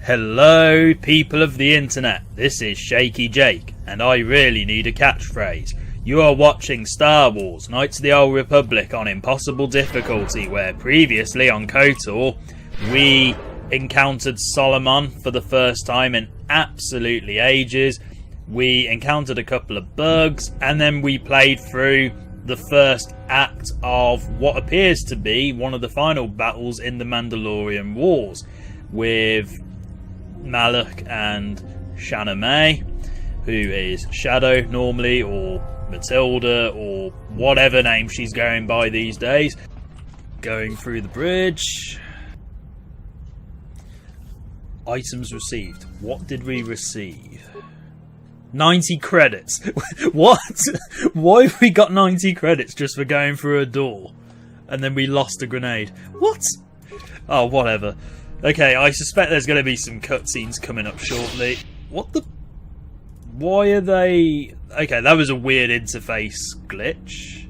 Hello people of the internet, this is Shaky Jake, and I really need a catchphrase. You are watching Star Wars Knights of the Old Republic on impossible difficulty, where previously on KotOR we encountered Solomon for the first time in absolutely ages. We encountered a couple of bugs, and then we played through the first act of what appears to be one of the final battles in the Mandalorian Wars, with Malak and Shanna May, who is Shadow normally, or Matilda, or whatever name she's going by these days. Going through the bridge. Items received. What did we receive? 90 credits. What? Why have we got 90 credits just for going through a door? And then we lost a grenade. What? Oh, whatever. Okay, I suspect there's going to be some cutscenes coming up shortly. What the... Why are they... Okay, that was a weird interface glitch.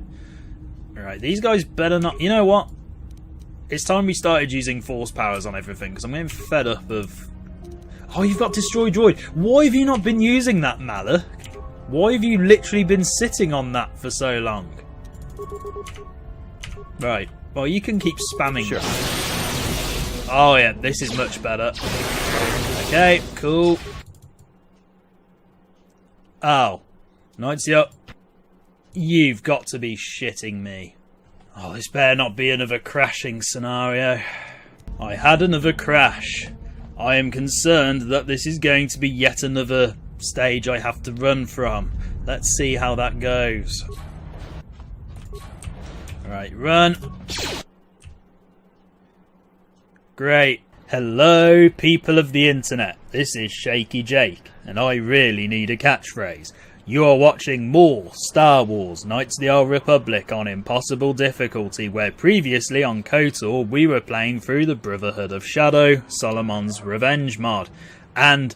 Alright, these guys better not... You know what? It's time we started using force powers on everything, because I'm getting fed up of... Oh, you've got Destroy Droid. Why have you not been using that, Malak? Why have you literally been sitting on that for so long? Right, well, you can keep spamming. Sure. Oh yeah, this is much better. Okay, cool. Oh. Knights up. You've got to be shitting me. Oh, this better not be another crashing scenario. I had another crash. I am concerned that this is going to be yet another stage I have to run from. Let's see how that goes. Alright, run. Great. Hello people of the internet, this is Shaky Jake, and I really need a catchphrase. You are watching more Star Wars Knights of the Old Republic on impossible difficulty, where previously on KotOR we were playing through the Brotherhood of Shadow, Solomon's Revenge mod. And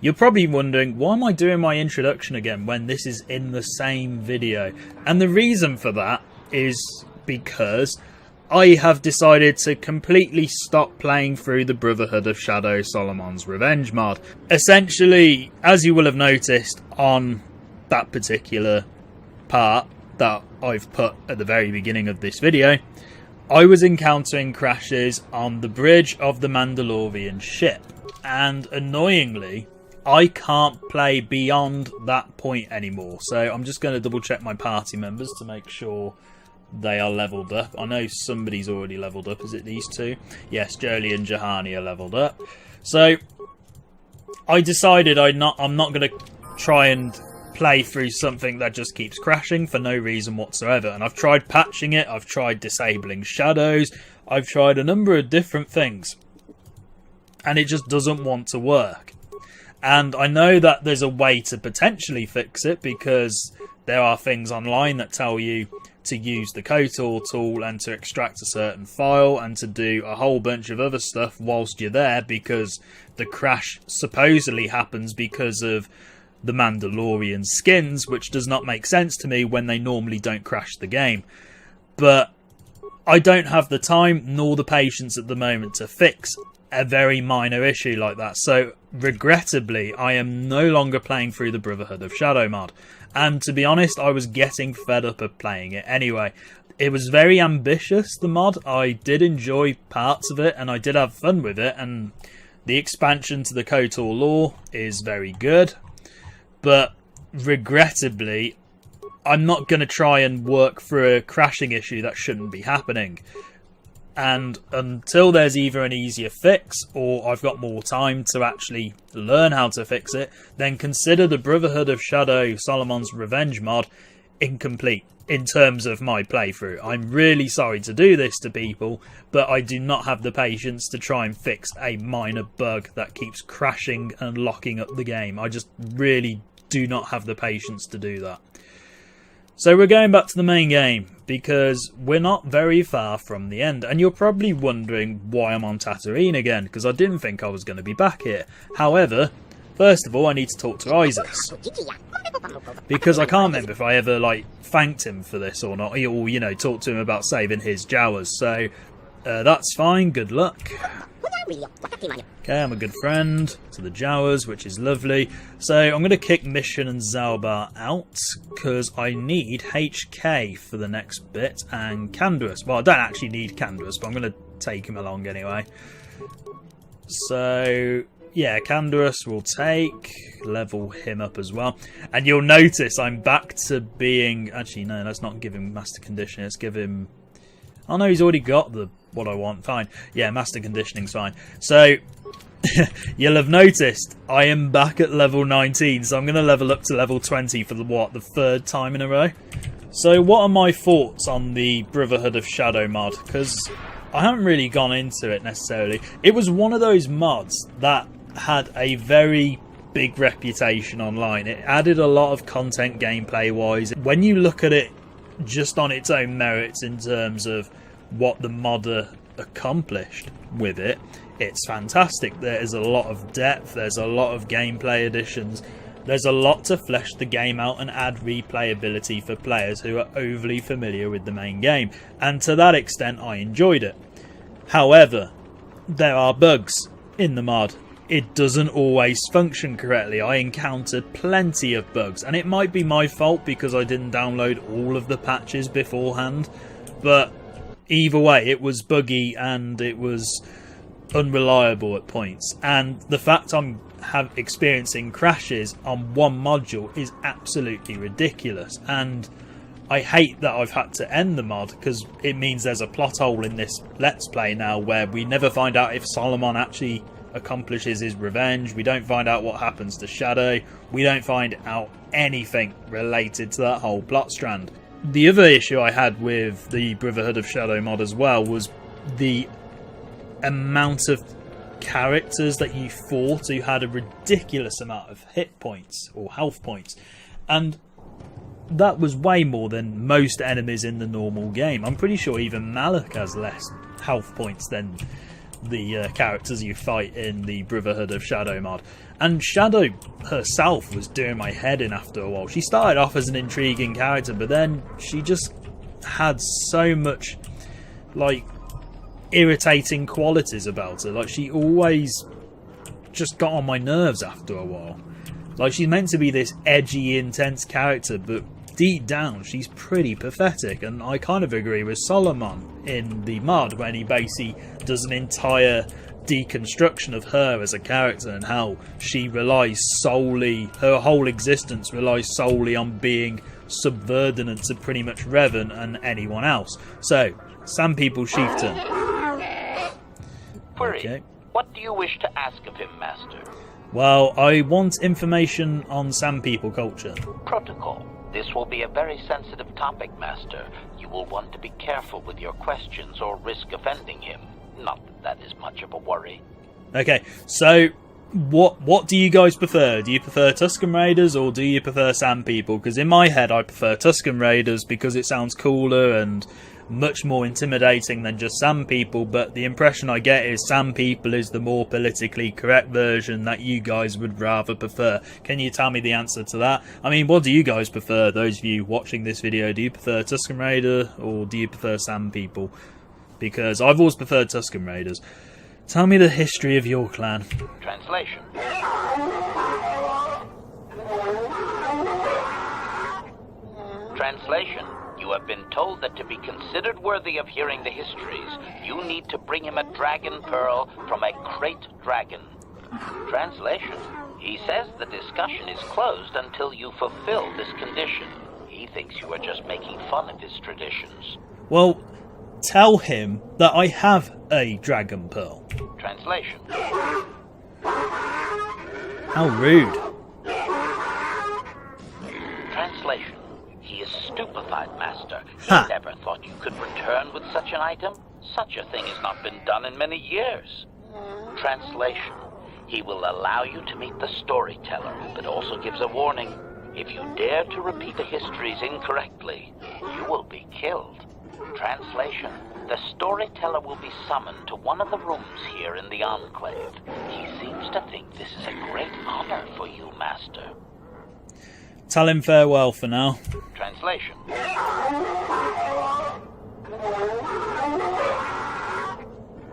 you're probably wondering, why am I doing my introduction again when this is in the same video? And the reason for that is because I have decided to completely stop playing through the Brotherhood of Shadow Solomon's Revenge mod. Essentially, as you will have noticed on that particular part that I've put at the very beginning of this video, I was encountering crashes on the bridge of the Mandalorian ship. And annoyingly, I can't play beyond that point anymore. So I'm just going to double check my party members to make sure they are leveled up. I know somebody's already leveled up. Is it these two? Yes, Jolie and Jahani are leveled up. So I decided I'm not going to try and play through something that just keeps crashing for no reason whatsoever. And I've tried patching it. I've tried disabling shadows. I've tried a number of different things. And it just doesn't want to work. And I know that there's a way to potentially fix it, because there are things online that tell you to use the KotOR tool and to extract a certain file and to do a whole bunch of other stuff whilst you're there, because the crash supposedly happens because of the Mandalorian skins, which does not make sense to me when they normally don't crash the game. But I don't have the time nor the patience at the moment to fix a very minor issue like that. So regrettably, I am no longer playing through the Brotherhood of Shadow mod. And to be honest, I was getting fed up of playing it anyway. It was very ambitious, the mod. I did enjoy parts of it, and I did have fun with it. And the expansion to the KotOR lore is very good. But regrettably, I'm not going to try and work through a crashing issue that shouldn't be happening. And until there's either an easier fix, or I've got more time to actually learn how to fix it, then consider the Brotherhood of Shadow Solomon's Revenge mod incomplete in terms of my playthrough. I'm really sorry to do this to people, but I do not have the patience to try and fix a minor bug that keeps crashing and locking up the game. I just really do not have the patience to do that. So we're going back to the main game, because we're not very far from the end. And you're probably wondering why I'm on Tatooine again, because I didn't think I was going to be back here. However, first of all, I need to talk to Isis, because I can't remember if I ever, thanked him for this or not, or, you know, talked to him about saving his Jawas. So, that's fine, good luck. Okay, I'm a good friend to the Jawas, which is lovely. So I'm going to kick Mission and Zalbar out, because I need HK for the next bit, and Canduus. Well, I don't actually need Canduus, but I'm going to take him along anyway. So, yeah, Canduus will take, level him up as well. And you'll notice I'm back to being... Actually, no, let's not give him Master Conditioning, let's give him... Oh no, he's already got the what I want. Fine. Yeah, Master Conditioning's fine. So, you'll have noticed I am back at level 19, so I'm going to level up to level 20 for the third time in a row. So, what are my thoughts on the Brotherhood of Shadow mod? Because I haven't really gone into it necessarily. It was one of those mods that had a very big reputation online. It added a lot of content gameplay-wise. When you look at it just on its own merits in terms of what the modder accomplished with it, it's fantastic. There is a lot of depth, there's a lot of gameplay additions, there's a lot to flesh the game out and add replayability for players who are overly familiar with the main game, and to that extent I enjoyed it. However, there are bugs in the mod. It doesn't always function correctly. I encountered plenty of bugs, and it might be my fault because I didn't download all of the patches beforehand, but either way it was buggy and it was unreliable at points, and the fact I'm experiencing crashes on one module is absolutely ridiculous, and I hate that I've had to end the mod because it means there's a plot hole in this Let's Play now where we never find out if Solomon actually accomplishes his revenge. We don't find out what happens to Shadow. We don't find out anything related to that whole plot strand. The other issue I had with the Brotherhood of Shadow mod as well was the amount of characters that you fought who had a ridiculous amount of hit points or health points, and that was way more than most enemies in the normal game. I'm pretty sure even Malak has less health points than the characters you fight in the Brotherhood of Shadow mod. And Shadow herself was doing my head in after a while. She started off as an intriguing character, but then she just had so much like irritating qualities about her. Like, she always just got on my nerves after a while. Like, she's meant to be this edgy, intense character, but deep down she's pretty pathetic, and I kind of agree with Solomon in the mod when he basically does an entire deconstruction of her as a character and how she relies solely, her whole existence relies solely on being subordinate to pretty much Revan and anyone else. So, Sand People Chieftain. Query. Okay. What do you wish to ask of him, Master? Well, I want information on Sand People culture. Protocol. This will be a very sensitive topic, Master. You will want to be careful with your questions or risk offending him. Not that that is much of a worry. Okay, so what do you guys prefer? Do you prefer Tusken Raiders or do you prefer Sand People? Because in my head I prefer Tusken Raiders because it sounds cooler and much more intimidating than just Sand People, but the impression I get is Sand People is the more politically correct version that you guys would rather prefer. Can you tell me the answer to that? I mean, what do you guys prefer, those of you watching this video? Do you prefer Tusken Raider or do you prefer Sand People? Because I've always preferred Tusken Raiders. Tell me the history of your clan. Translation. Translation. You have been told that to be considered worthy of hearing the histories, you need to bring him a dragon pearl from a crate dragon. Translation. He says the discussion is closed until you fulfill this condition. He thinks you are just making fun of his traditions. Well, tell him that I have a dragon pearl. Translation. How rude. Translation. He is stupefied, Master. He Ha. never thought you could return with such an item. Such a thing has not been done in many years. Translation. He will allow you to meet the storyteller, but also gives a warning. If you dare to repeat the histories incorrectly, you will be killed. Translation. The storyteller will be summoned to one of the rooms here in the Enclave. He seems to think this is a great honor for you, Master. Tell him farewell for now. Translation.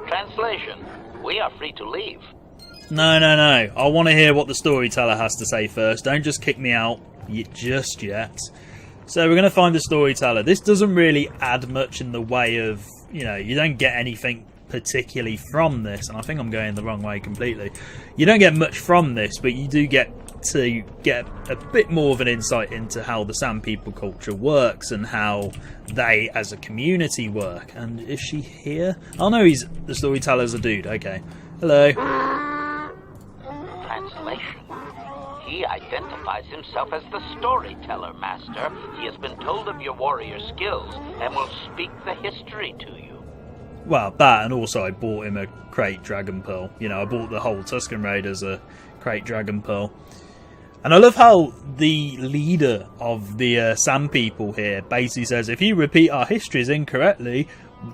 Translation. We are free to leave. No. I want to hear what the storyteller has to say first. Don't just kick me out just yet. So we're going to find the storyteller. This doesn't really add much in the way of, you don't get anything particularly from this. And I think I'm going the wrong way completely. You don't get much from this, but you do get to get a bit more of an insight into how the Sand People culture works and how they as a community work. And is she here? Oh no, the storyteller's a dude. Okay. Hello. Translation. He identifies himself as the storyteller, Master. He has been told of your warrior skills and will speak the history to you. Well, that, and also I bought him a crate Dragon Pearl. I bought the whole Tusken Raiders a crate Dragon Pearl. And I love how the leader of the Sand People here basically says, if you repeat our histories incorrectly,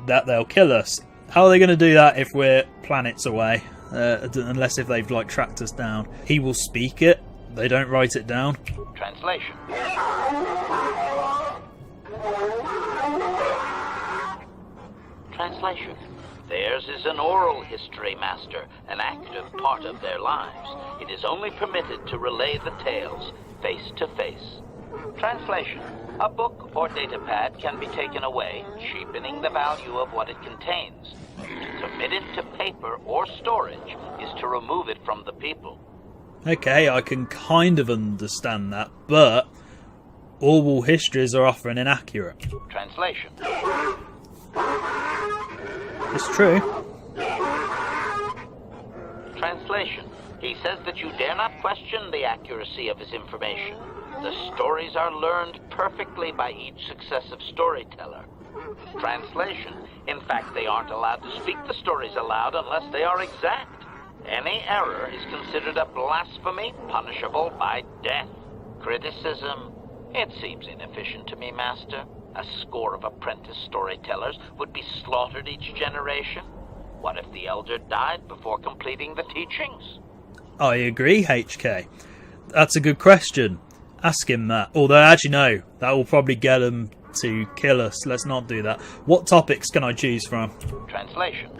that they'll kill us. How are they going to do that if we're planets away? Unless if they've tracked us down. He will speak it. They don't write it down. Translation. Translation. Theirs is an oral history, Master, an active part of their lives. It is only permitted to relay the tales face to face. Translation. A book or datapad can be taken away, cheapening the value of what it contains. To commit it to paper or storage is to remove it from the people. Okay, I can kind of understand that, but oral histories are often inaccurate. Translation. It's true. Translation. He says that you dare not question the accuracy of his information. The stories are learned perfectly by each successive storyteller. Translation. In fact, they aren't allowed to speak the stories aloud unless they are exact. Any error is considered a blasphemy punishable by death. Criticism. It seems inefficient to me, Master. A score of apprentice storytellers would be slaughtered each generation. What if the elder died before completing the teachings? I agree, HK. That's a good question. Ask him that. Although, actually, no. That will probably get him to kill us. Let's not do that. What topics can I choose from? Translation.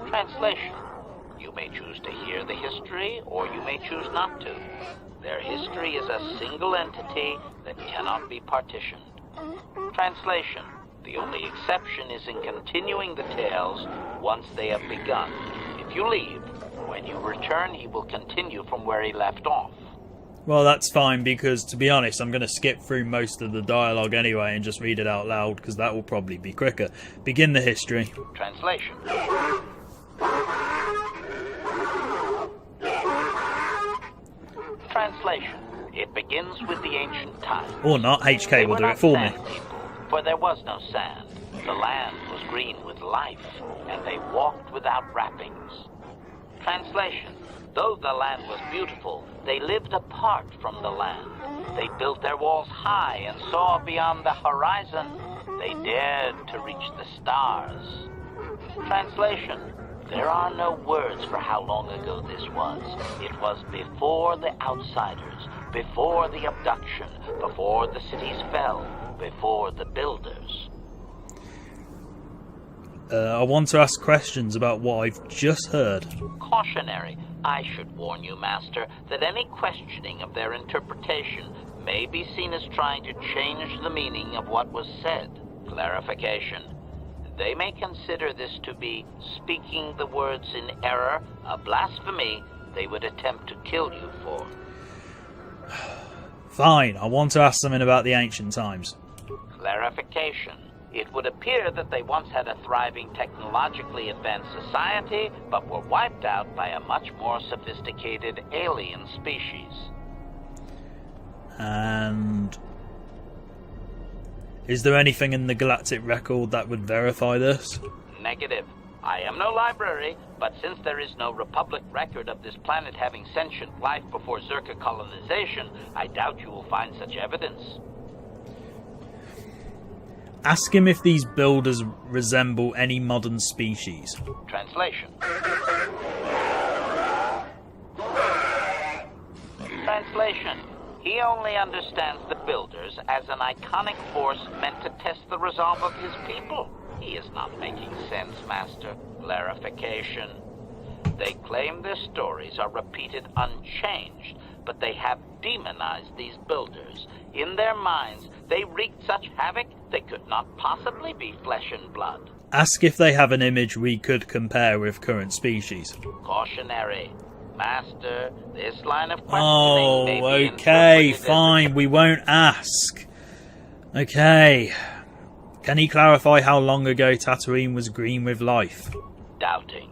Translation. You may choose to hear the history, or you may choose not to. Their history is a single entity that cannot be partitioned. Translation. The only exception is in continuing the tales once they have begun. If you leave, when you return, he will continue from where he left off. Well, that's fine, because, to be honest, I'm going to skip through most of the dialogue anyway and just read it out loud, because that will probably be quicker. Begin the history. Translation. Translation. It begins with the ancient times. Or not, HK will do it for me. People, for there was no sand. The land was green with life, and they walked without wrappings. Translation. Though the land was beautiful, they lived apart from the land. They built their walls high and saw beyond the horizon. They dared to reach the stars. Translation. There are no words for how long ago this was. It was before the outsiders, before the abduction, before the cities fell, before the builders. I want to ask questions about what I've just heard. Cautionary. I should warn you, Master, that any questioning of their interpretation may be seen as trying to change the meaning of what was said. Clarification. They may consider this to be speaking the words in error, a blasphemy they would attempt to kill you for. Fine, I want to ask something about the ancient times. Clarification. It would appear that they once had a thriving technologically advanced society, but were wiped out by a much more sophisticated alien species. And is there anything in the galactic record that would verify this? Negative. I am no library, but since there is no Republic record of this planet having sentient life before Zerka colonization, I doubt you will find such evidence. Ask him if these builders resemble any modern species. Translation. Translation. He only understands the Builders as an iconic force meant to test the resolve of his people. He is not making sense, Master. Clarification. They claim their stories are repeated unchanged, but they have demonized these Builders. In their minds, they wreaked such havoc they could not possibly be flesh and blood. Ask if they have an image we could compare with current species. Cautionary. Master, this line of questioning may be okay, interpreted fine, we won't ask. Okay. Can he clarify how long ago Tatooine was green with life? Doubting.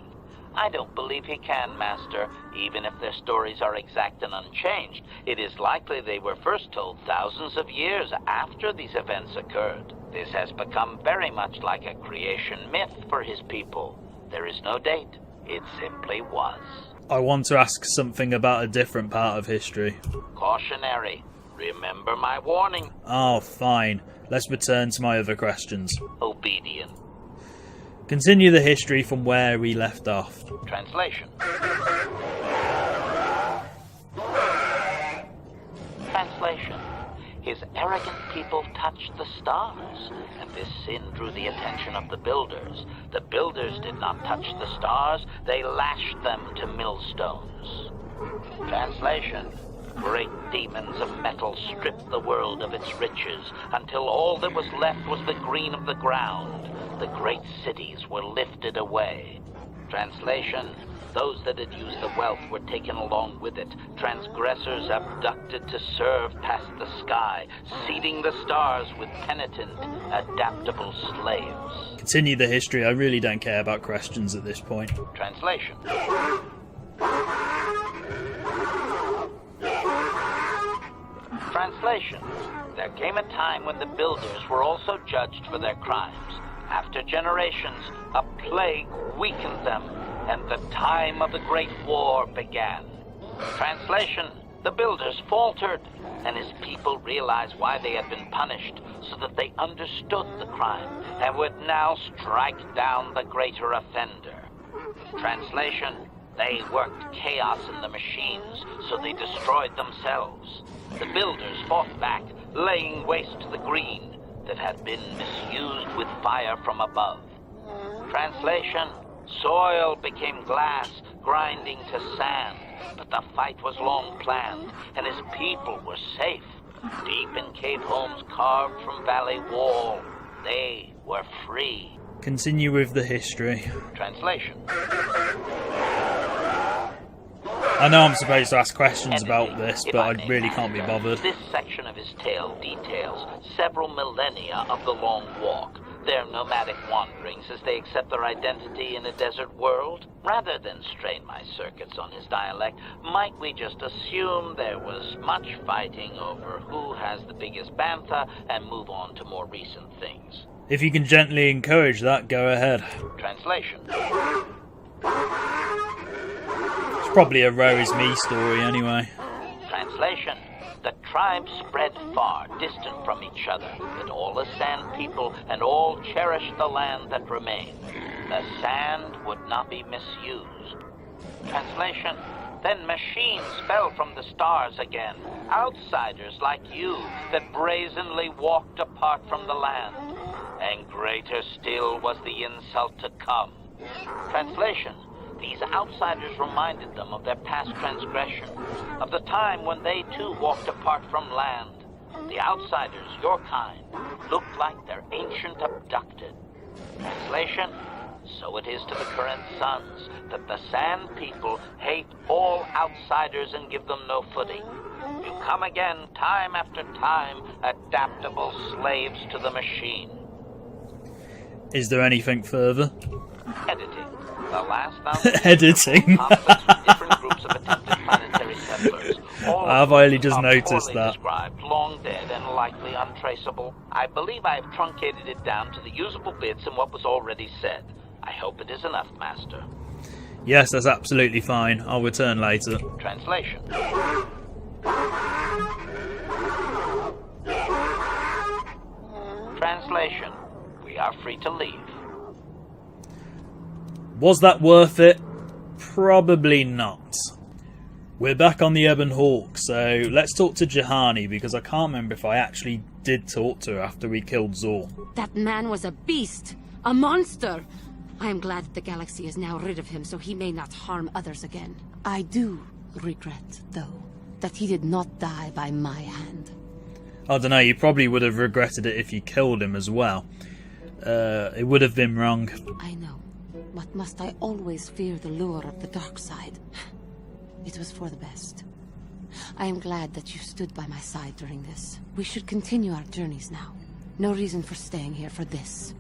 I don't believe he can, Master. Even if their stories are exact and unchanged, it is likely they were first told thousands of years after these events occurred. This has become very much like a creation myth for his people. There is no date. It simply was. I want to ask something about a different part of history. Cautionary. Remember my warning. Oh, fine. Let's return to my other questions. Obedient. Continue the history from where we left off. Translation. Translation. His arrogant people touched the stars, and this sin drew the attention of the Builders. The Builders did not touch the stars, they lashed them to millstones. Translation. Great demons of metal stripped the world of its riches, until all that was left was the green of the ground. The great cities were lifted away. Translation. Those that had used the wealth were taken along with it. Transgressors abducted to serve past the sky, seeding the stars with penitent, adaptable slaves. Continue the history. I really don't care about questions at this point. Translation. Translation. There came a time when the Builders were also judged for their crimes. After generations, a plague weakened them, and the time of the Great War began. Translation. The Builders faltered, and his people realized why they had been punished, so that they understood the crime, and would now strike down the greater offender. Translation. They worked chaos in the machines, so they destroyed themselves. The Builders fought back, laying waste to the green that had been misused with fire from above. Translation. Soil became glass, grinding to sand, but the fight was long planned, and his people were safe. Deep in cave homes carved from valley wall, they were free. Continue with the history. Translation. I know I'm supposed to ask questions about this, but I really can't be bothered. This section of his tale details several millennia of the Long Walk, their nomadic wanderings as they accept their identity in a desert world. Rather than strain my circuits on his dialect, might we just assume there was much fighting over who has the biggest bantha and move on to more recent things? If you can gently encourage that, go ahead. Translation. It's probably a Roe is me story anyway. Translation. The tribes spread far, distant from each other, but all as sand people, and all cherished the land that remained. The sand would not be misused. Translation. Then machines fell from the stars again, outsiders like you that brazenly walked apart from the land. And greater still was the insult to come. Translation. These outsiders reminded them of their past transgression, of the time when they too walked apart from land. The outsiders, your kind, looked like their ancient abducted. Translation. So it is to the current sons that the Sand People hate all outsiders and give them no footing. You come again, time after time, adaptable slaves to the machine. Is there anything further? Editing. The last foundation Editing. different groups of attempted planetary settlers. I've only just noticed that. Described, long dead and likely untraceable. I believe I have truncated it down to the usable bits in what was already said. I hope it is enough, Master. Yes, that's absolutely fine. I'll return later. Translation. Translation. We are free to leave. Was that worth it? Probably not. We're back on the Ebon Hawk, so let's talk to Jahani, because I can't remember if I actually did talk to her after we killed Zor. That man was a beast, a monster. I am glad that the galaxy is now rid of him, so he may not harm others again. I do regret, though, that he did not die by my hand. I don't know, you probably would have regretted it if you killed him as well. It would have been wrong. I know, but must I always fear the lure of the dark side? It was for the best. I am glad that you stood by my side during this. We should continue our journeys now. No reason for staying here for this.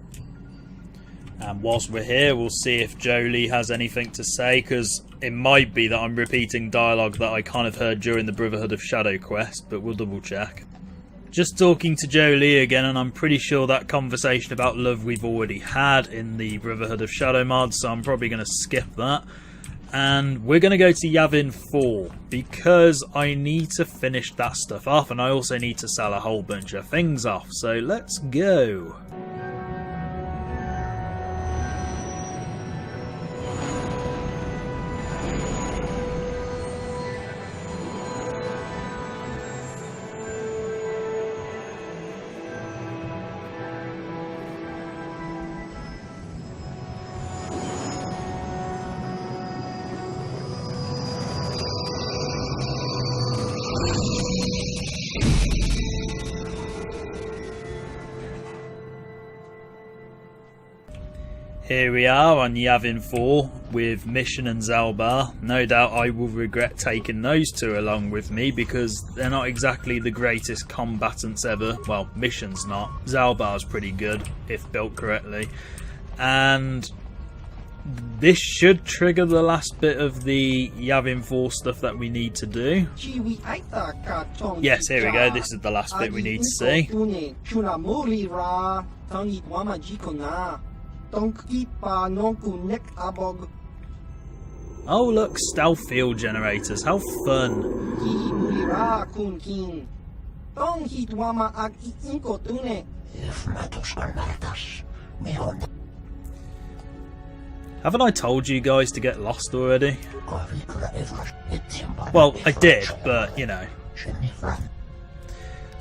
And whilst we're here, we'll see if Jolie has anything to say, because it might be that I'm repeating dialogue that I kind of heard during the Brotherhood of Shadow quest, but we'll double check. Just talking to Jolie again, and I'm pretty sure that conversation about love we've already had in the Brotherhood of Shadow mod, so I'm probably going to skip that. And we're going to go to Yavin 4, because I need to finish that stuff off, and I also need to sell a whole bunch of things off, so let's go. Here we are on Yavin 4 with Mission and Zalbar. No doubt I will regret taking those two along with me, because they're not exactly the greatest combatants ever. Well, Mission's not. Zalbar's pretty good, if built correctly. And this should trigger the last bit of the Yavin 4 stuff that we need to do. Yes, here we go. This is the last bit we need to see. Oh look, stealth field generators, how fun. Haven't I told you guys to get lost already? Well, I did, but you know.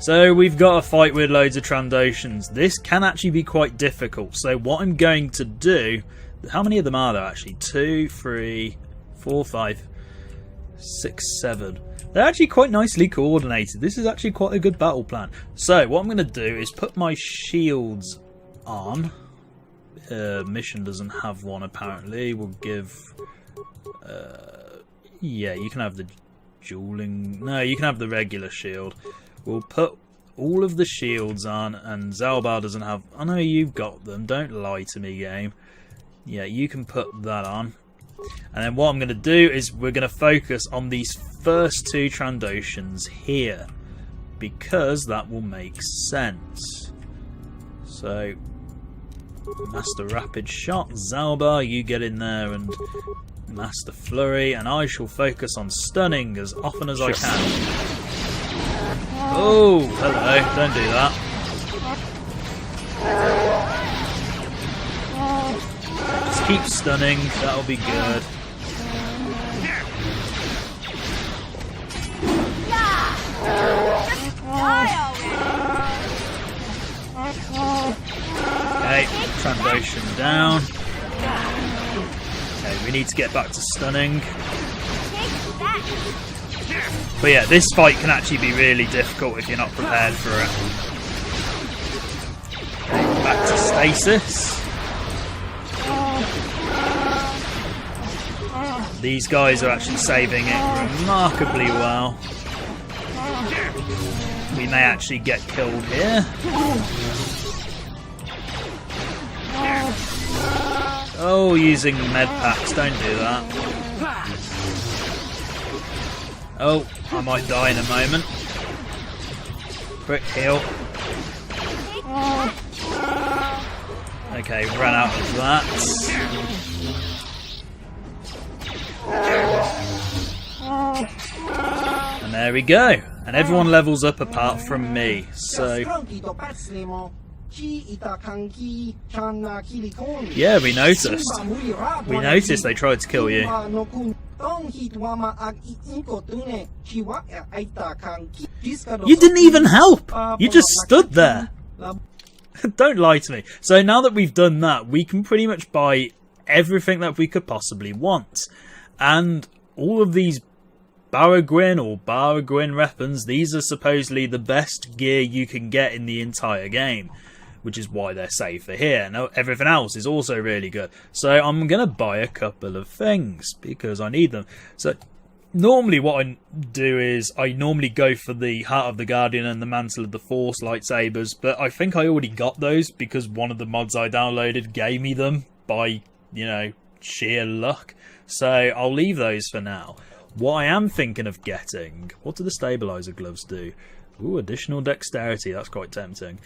So we've got a fight with loads of Trandoshans. This can actually be quite difficult. So what I'm going to do... How many of them are there actually? 2, 3, 4, 5, 6, 7. They're actually quite nicely coordinated. This is actually quite a good battle plan. So what I'm going to do is put my shields on. Mission doesn't have one apparently. We'll give... yeah, you can have the dueling... No, you can have the regular shield. We'll put all of the shields on, and Zalbar doesn't have... I know you've got them, don't lie to me, game. Yeah, you can put that on. And then what I'm going to do is we're going to focus on these first two Trandoshans here, because that will make sense. So, Master Rapid Shot, Zalbar, you get in there and Master Flurry, and I shall focus on stunning as often as I can. Oh, hello, don't do that. Just keep stunning, that'll be good. Okay, Trandoshan down. Okay, we need to get back to stunning. But yeah, this fight can actually be really difficult if you're not prepared for it. Okay, back to stasis. These guys are actually saving it remarkably well. We may actually get killed here. Oh, using med packs, don't do that. Oh, I might die in a moment. Quick heal. Okay, ran out of that. And there we go. And everyone levels up apart from me. So yeah, we noticed. We noticed they tried to kill you. You didn't even help! You just stood there! Don't lie to me. So now that we've done that, we can pretty much buy everything that we could possibly want. And all of these Baragwin or Baragwin weapons, these are supposedly the best gear you can get in the entire game, which is why they're safe for here. Now, everything else is also really good. So I'm going to buy a couple of things because I need them. So normally what I do is I normally go for the Heart of the Guardian and the Mantle of the Force lightsabers, but I think I already got those because one of the mods I downloaded gave me them by, you know, sheer luck. So I'll leave those for now. What I am thinking of getting, what do the stabilizer gloves do? Ooh, additional dexterity, that's quite tempting.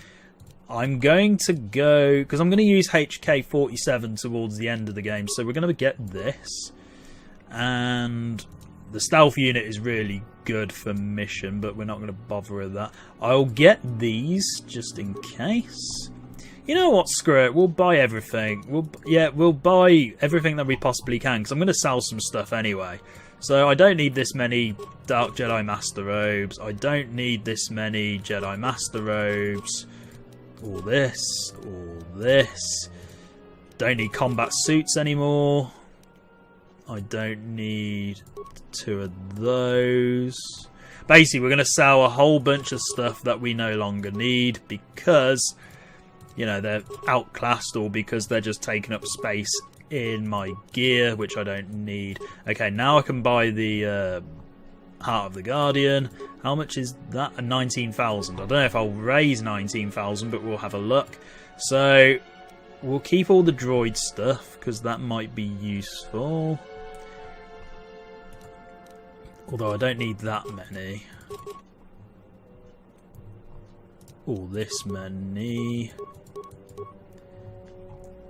I'm going to go, because I'm going to use HK-47 towards the end of the game, so we're going to get this. And the stealth unit is really good for mission, but we're not going to bother with that. I'll get these, just in case. You know what, screw it, we'll buy everything. We'll buy everything that we possibly can, because I'm going to sell some stuff anyway. So I don't need this many Dark Jedi Master Robes. I don't need this many Jedi Master Robes. All this. All this. Don't need combat suits anymore. I don't need 2 of those. Basically, we're going to sell a whole bunch of stuff that we no longer need because, you know, they're outclassed or because they're just taking up space in my gear, which I don't need. Okay, now I can buy the Heart of the Guardian. How much is that? 19,000. I don't know if I'll raise 19,000, but we'll have a look. So we'll keep all the droid stuff because that might be useful. Although I don't need that many. All this many.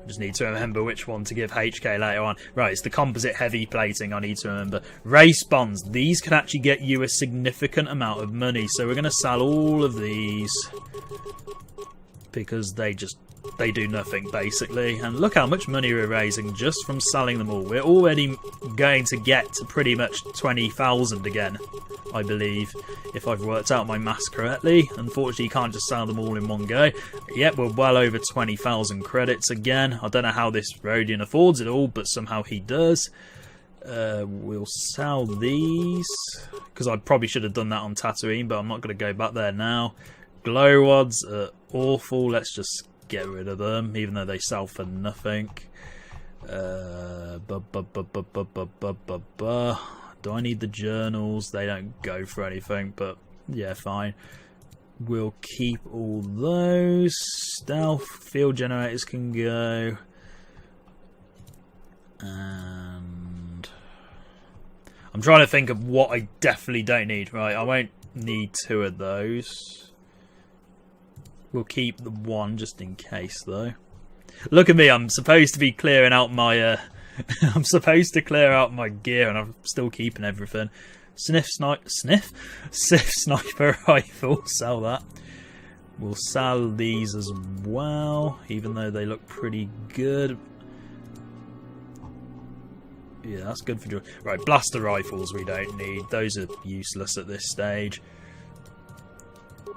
Just need to remember which one to give HK later on. Right, it's the composite heavy plating I need to remember. Race bonds. These can actually get you a significant amount of money. So we're going to sell all of these because they do nothing basically. And look how much money we're raising just from selling them all. We're already going to get to pretty much 20,000 again, I believe, if I've worked out my maths correctly. Unfortunately, you can't just sell them all in one go. Yep, we're well over 20,000 credits again. I don't know how this Rodian affords it all, but somehow he does. We'll sell these because I probably should have done that on Tatooine, but I'm not going to go back there now. Glow rods are awful. Let's just get rid of them, even though they sell for nothing. Do I need the journals? They don't go for anything, but yeah, fine. We'll keep all those. Stealth field generators can go. And I'm trying to think of what I definitely don't need. Right, I won't need 2 of those. We'll keep the 1 just in case, though. Look at me, I'm supposed to be clearing out my I'm supposed to clear out my gear, and I'm still keeping everything. Sith sniper rifle, sell that. We'll sell these as well, even though they look pretty good. Yeah, that's good for... Right, blaster rifles we don't need. Those are useless at this stage.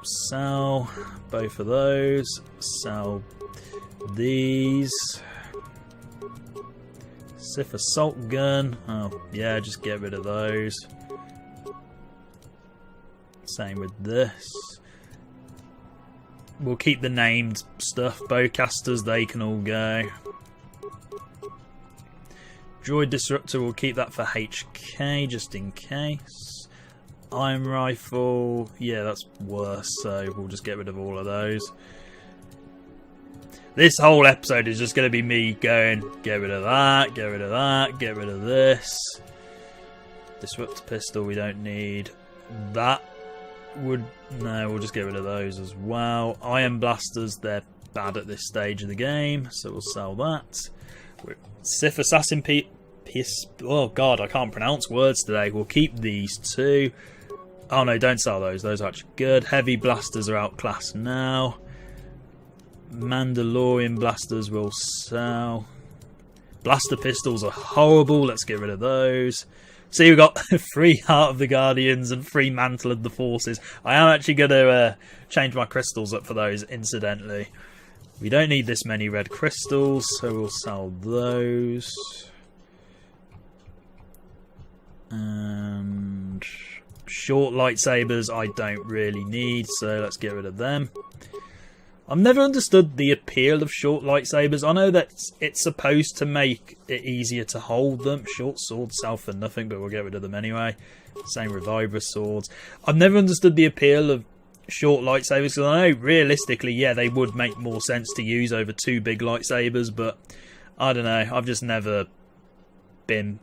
Sell both of those. Sell these. Sith assault gun. Oh, yeah, just get rid of those. Same with this. We'll keep the named stuff. Bowcasters, they can all go. Droid Disruptor, we'll keep that for HK just in case. Iron Rifle, yeah, that's worse, so we'll just get rid of all of those. This whole episode is just going to be me going, get rid of that, get rid of that, get rid of this. Disruptor Pistol we don't need. That would... no, we'll just get rid of those as well. Iron Blasters, they're bad at this stage of the game, so we'll sell that. Sith Assassin oh god, I can't pronounce words today. We'll keep these 2. Oh no, don't sell those. Those are actually good. Heavy blasters are outclassed now. Mandalorian blasters will sell. Blaster pistols are horrible. Let's get rid of those. So you've got 3 Heart of the Guardians and 3 Mantle of the Forces. I am actually going to change my crystals up for those, incidentally. We don't need this many red crystals, so we'll sell those. And short lightsabers I don't really need, so let's get rid of them. I've never understood the appeal of short lightsabers. I know that it's supposed to make it easier to hold them. Short swords sell for nothing, but we'll get rid of them anyway. Same with vibra swords. I've never understood the appeal of short lightsabers, because I know realistically, yeah, they would make more sense to use over 2 big lightsabers, but I don't know. I've just never been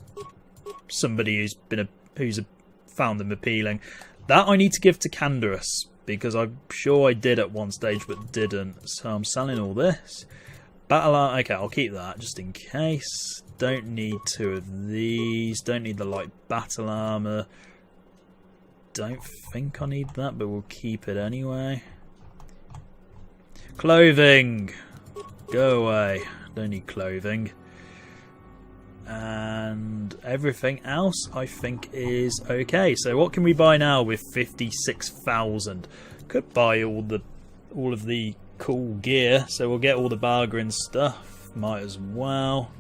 somebody who's found them appealing. That I need to give to Canderous, because I'm sure I did at one stage but didn't. So I'm selling all this. Battle armor, okay, I'll keep that just in case. Don't need 2 of these. Don't need the light battle armor. Don't think I need that, but we'll keep it anyway. Clothing! Go away. Don't need clothing. And everything else I think is okay. So what can we buy now with 56,000? Could buy all of the cool gear, so we'll get all the Bargain stuff. Might as well.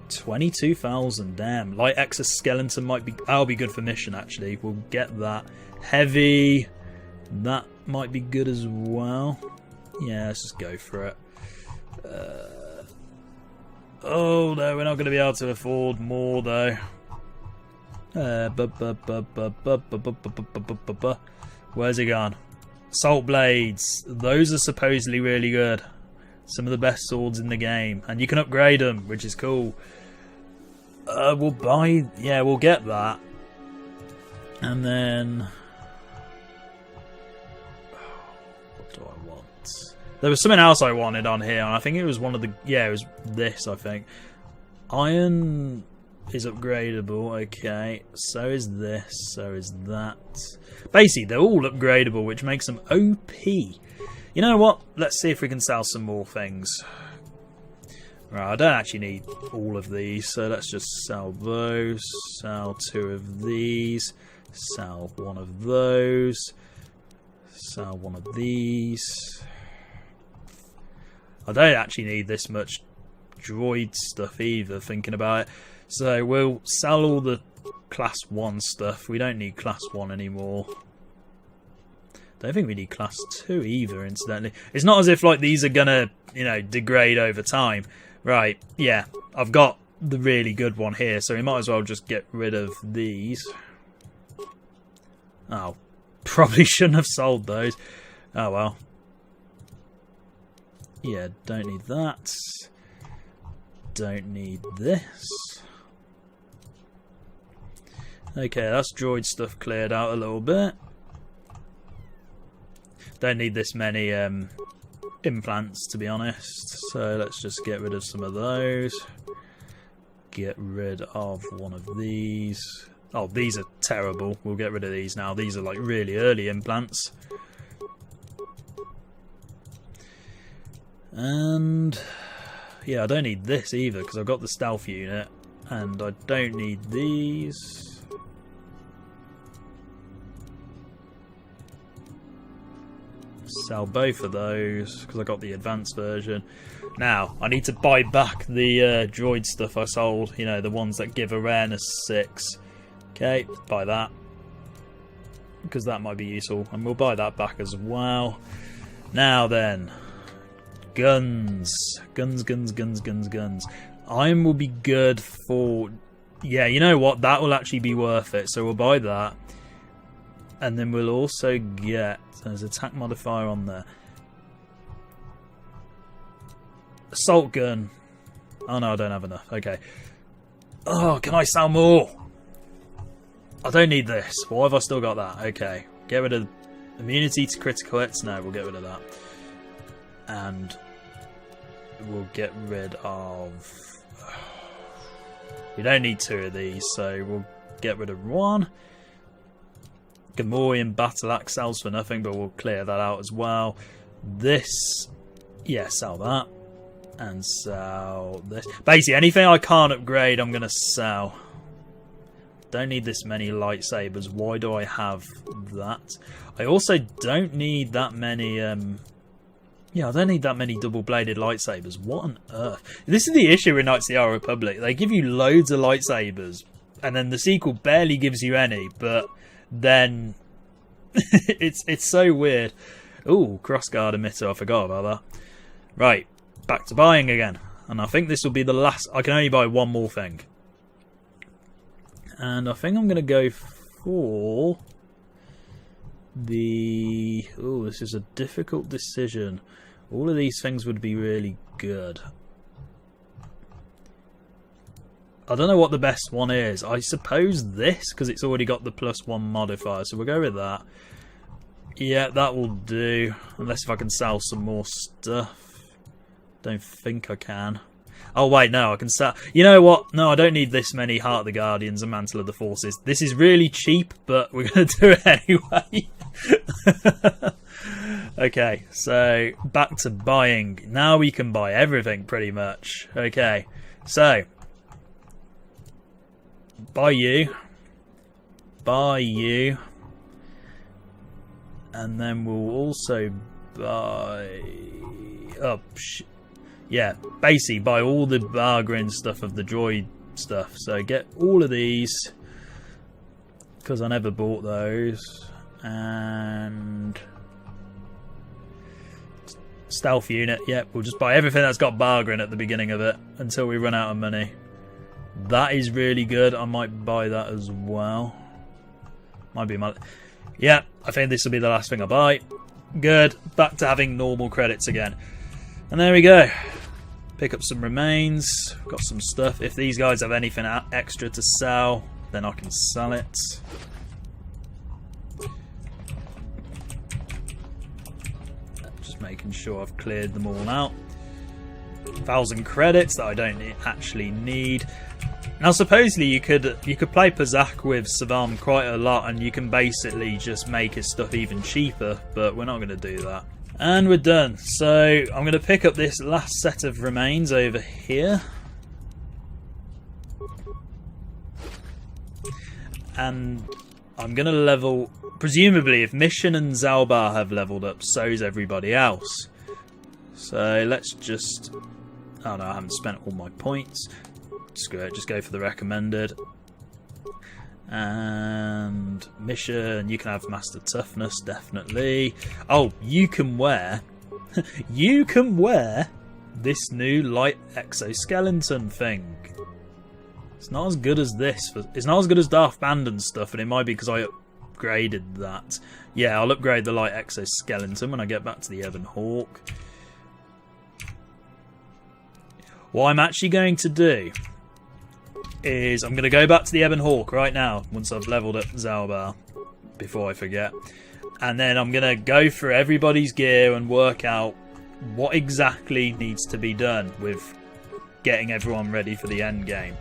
22,000, damn. Light exoskeleton might be, that'll be good for mission actually. We'll get that. Heavy, that might be good as well. Yeah, let's just go for it. Oh no, we're not going to be able to afford more though. Where's it gone? Salt blades. Those are supposedly really good. Some of the best swords in the game, and you can upgrade them, which is cool. We'll buy. Yeah, we'll get that, and then what do I want? There was something else I wanted on here, and I think it was one of the... Yeah, it was this, I think. Iron is upgradable, okay. So is this, so is that. Basically, they're all upgradable, which makes them OP. You know what? Let's see if we can sell some more things. Right, I don't actually need all of these, so let's just sell those. Sell 2 of these. Sell 1 of those. Sell 1 of these. I don't actually need this much droid stuff either, thinking about it. So we'll sell all the class 1 stuff. We don't need class 1 anymore. Don't think we need class 2 either, incidentally. It's not as if like these are gonna, you know, degrade over time. Right, yeah. I've got the really good one here, so we might as well just get rid of these. Oh, probably shouldn't have sold those. Oh well. Yeah, don't need that. Don't need this. Okay, that's droid stuff cleared out a little bit. Don't need this many implants, to be honest. So let's just get rid of some of those. Get rid of 1 of these. Oh, these are terrible. We'll get rid of these now. These are like really early implants. And yeah, I don't need this either because I've got the stealth unit, and I don't need these. Sell both of those because I got the advanced version. Now I need to buy back the droid stuff I sold. You know, the ones that give awareness 6. Okay, buy that because that might be useful, and we'll buy that back as well. Now then. Guns. Iron will be good for... Yeah, you know what? That will actually be worth it. So we'll buy that. And then we'll also get... There's attack modifier on there. Assault gun. Oh no, I don't have enough. Okay. Oh, can I sell more? I don't need this. Why have I still got that? Okay. Get rid of immunity to critical hits. No, we'll get rid of that. And... we'll get rid of... We don't need 2 of these, so we'll get rid of 1. Gamorrean battle axe sells for nothing, but we'll clear that out as well. This, yeah, sell that. And sell this. Basically, anything I can't upgrade, I'm going to sell. Don't need this many lightsabers. Why do I have that? I also don't need that many... Yeah, I don't need that many double-bladed lightsabers. What on earth? This is the issue with Knights of the Old Republic. They give you loads of lightsabers, and then the sequel barely gives you any, but then... it's so weird. Ooh, crossguard emitter. I forgot about that. Right, back to buying again. And I think this will be the last... I can only buy one more thing. And I think I'm going to go for... the... Oh, this is a difficult decision. All of these things would be really good. I don't know what the best one is. I suppose this, because it's already got the +1 modifier. So we'll go with that. Yeah, that will do. Unless if I can sell some more stuff. Don't think I can. Oh wait, no, I can sell... You know what? No, I don't need this many Heart of the Guardians and Mantle of the Forces. This is really cheap, but we're going to do it anyway. Okay, so back to buying. Now we can buy everything pretty much. Okay, so buy you, and then we'll also buy yeah, basically buy all the bargain stuff of the droid stuff. So get all of these because I never bought those. And stealth unit, yep, we'll just buy everything that's got bargain at the beginning of it until we run out of money. That is really good. I might buy that as well. Might be my... Yeah, I think this will be the last thing I buy. Good, back to having normal credits again. And there we go. Pick up some remains. Got some stuff. If these guys have anything extra to sell, then I can sell it. Just making sure I've cleared them all out. 1,000 credits that I don't actually need. Now supposedly you could play Pazak with Savam quite a lot, and you can basically just make his stuff even cheaper, but we're not going to do that. And we're done. So I'm going to pick up this last set of remains over here. And I'm going to level... Presumably if Mission and Zalbar have leveled up, so's everybody else. So let's just... Oh no, I haven't spent all my points. Screw it, just go for the recommended. And Mission, you can have Master Toughness, definitely. Oh, you can wear... you can wear this new light exoskeleton thing. It's not as good as this. It's not as good as Darth Band and stuff, and it might be because I upgraded that. Yeah, I'll upgrade the light exoskeleton when I get back to the Ebon Hawk. What I'm actually going to do is I'm going to go back to the Ebon Hawk right now once I've leveled up Zalbar before I forget, and then I'm going to go through everybody's gear and work out what exactly needs to be done with getting everyone ready for the end game.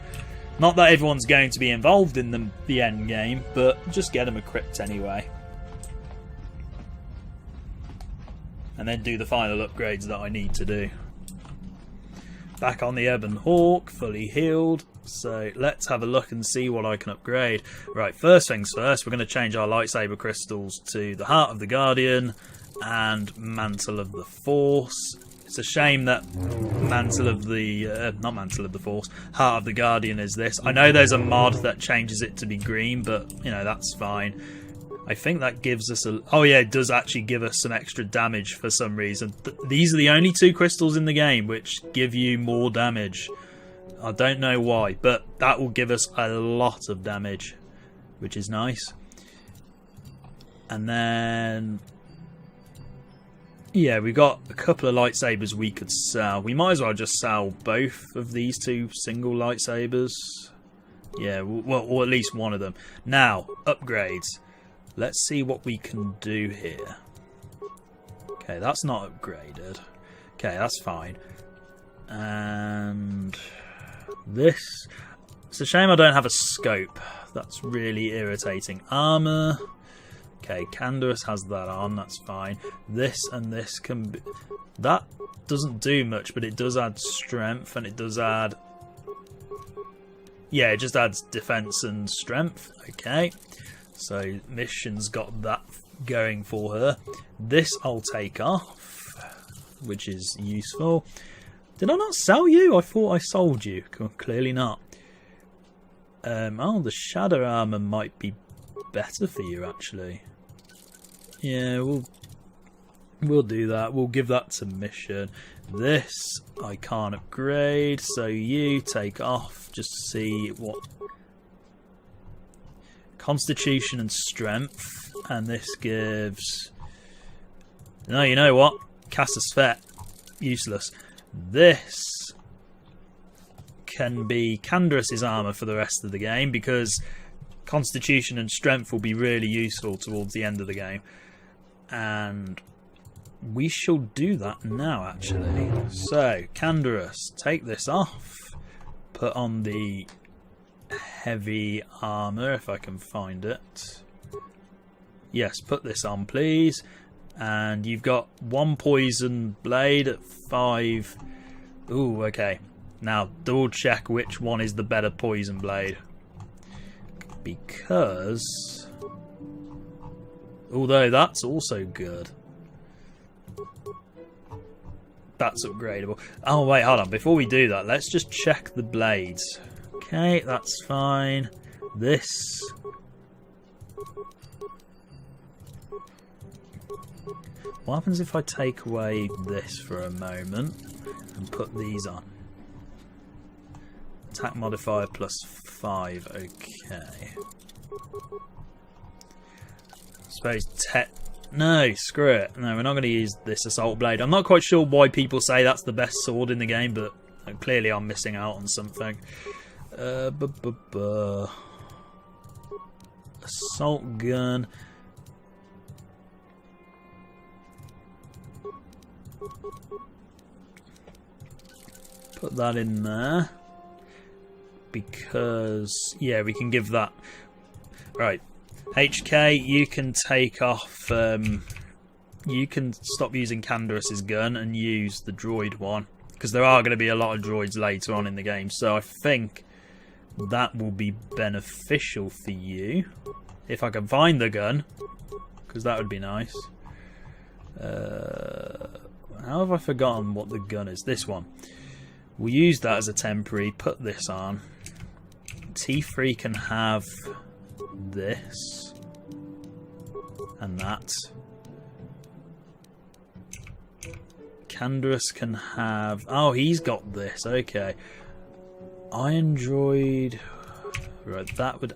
Not that everyone's going to be involved in the end game, but just get them equipped anyway, and then do the final upgrades that I need to do. Back on the Ebon Hawk, fully healed. So let's have a look and see what I can upgrade. Right, first things first, we're going to change our lightsaber crystals to the Heart of the Guardian and Mantle of the Force. It's a shame that Mantle of the... not Mantle of the Force, Heart of the Guardian is this. I know there's a mod that changes it to be green, but, you know, that's fine. I think that gives us a... Oh yeah, it does actually give us some extra damage for some reason. These are the only two crystals in the game which give you more damage. I don't know why, but that will give us a lot of damage, which is nice. And then... yeah, we've got a couple of lightsabers we could sell. We might as well just sell both of these two single lightsabers. Yeah, well, or at least one of them. Now, upgrades. Let's see what we can do here. Okay, that's not upgraded. Okay, that's fine. And this... it's a shame I don't have a scope. That's really irritating. Armour. Okay, Canderous has that on, that's fine. This and this can be... that doesn't do much, but it does add strength, and it does add... Yeah, it just adds defense and strength. Okay, so Mission's got that going for her. This I'll take off, which is useful. Did I not sell you? I thought I sold you. Clearly not. Oh, the shadow armor might be better for you, actually. Yeah, we'll do that. We'll give that to Mission. This I can't upgrade, so you take off. Just to see what Constitution and Strength, and this gives. No, you know what? Cast a Svet. Useless. This can be Canderous' armor for the rest of the game because Constitution and Strength will be really useful towards the end of the game, and we shall do that now, actually. So, Canderous, take this off. Put on the heavy armour, if I can find it. Yes, put this on, please. And you've got 1 poison blade at 5. Ooh, okay. Now, double check which one is the better poison blade. Because... although that's also good. That's upgradable. Oh, wait, hold on. Before we do that, let's just check the blades. Okay, that's fine. This. What happens if I take away this for a moment and put these on? Attack modifier +5. Okay. Suppose no, screw it. No, we're not going to use this assault blade. I'm not quite sure why people say that's the best sword in the game, but clearly I'm missing out on something. Assault gun. Put that in there. Because, yeah, we can give that... Right. HK, you can take off... you can stop using Canderous' gun and use the droid one. Because there are going to be a lot of droids later on in the game. So I think that will be beneficial for you. If I can find the gun. Because that would be nice. How have I forgotten what the gun is? This one. We'll use that as a temporary. Put this on. T3 can have this. And that. Canderous can have... oh, he's got this. Okay. Iron Droid... right, that would...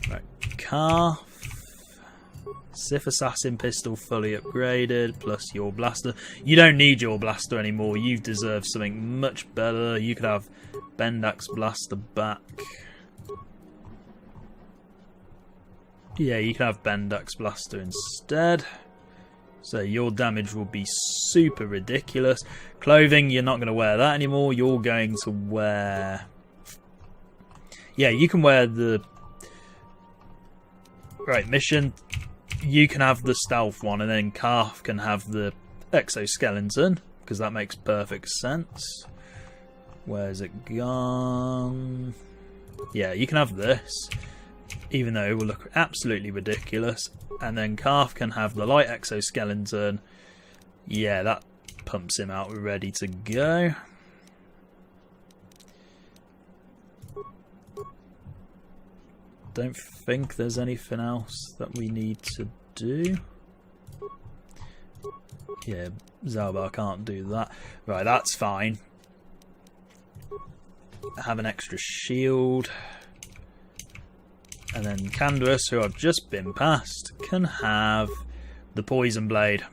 right, Calf... Sith Assassin Pistol fully upgraded, plus your blaster. You don't need your blaster anymore. You deserve something much better. You could have Bendax Blaster back. Yeah, you can have Bendax Blaster instead. So your damage will be super ridiculous. Clothing, you're not going to wear that anymore. You're going to wear... yeah, you can wear the... right, Mission... you can have the stealth one, and then Calf can have the exoskeleton, because that makes perfect sense. Where's it gone? Yeah, you can have this, even though it will look absolutely ridiculous. And then Calf can have the light exoskeleton. Yeah, that pumps him out. We're ready to go. Don't think there's anything else that we need to do. Yeah, Zalbar can't do that. Right, that's fine. Have an extra shield. And then Canderous, who I've just been past, can have the poison blade.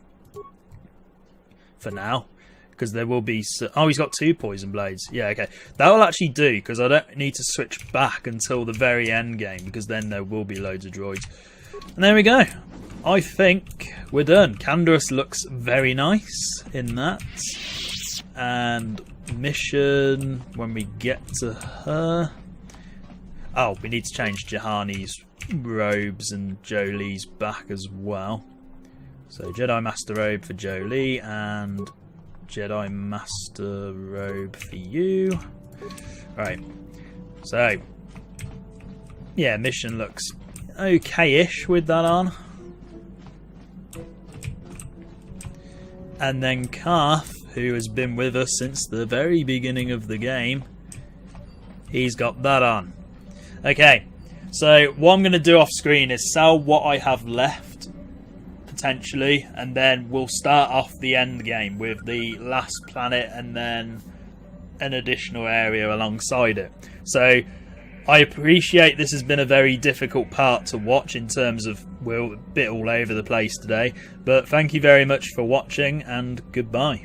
For now. Because there will be... oh, he's got 2 poison blades. Yeah, okay. That will actually do, because I don't need to switch back until the very end game, because then there will be loads of droids. And there we go. I think we're done. Canderous looks very nice in that. And Mission, when we get to her... oh, we need to change Jahani's robes and Jolie's back as well. So Jedi Master robe for Jolie and Jedi Master robe for you. Right. So Yeah, mission looks okay-ish with that on. And then Karth, who has been with us since the very beginning of the game, he's got that on. Okay, so what I'm going to do off screen is sell what I have left, potentially, and then we'll start off the end game with the last planet and then an additional area alongside it. So I appreciate this has been a very difficult part to watch in terms of we're a bit all over the place today, but thank you very much for watching and goodbye.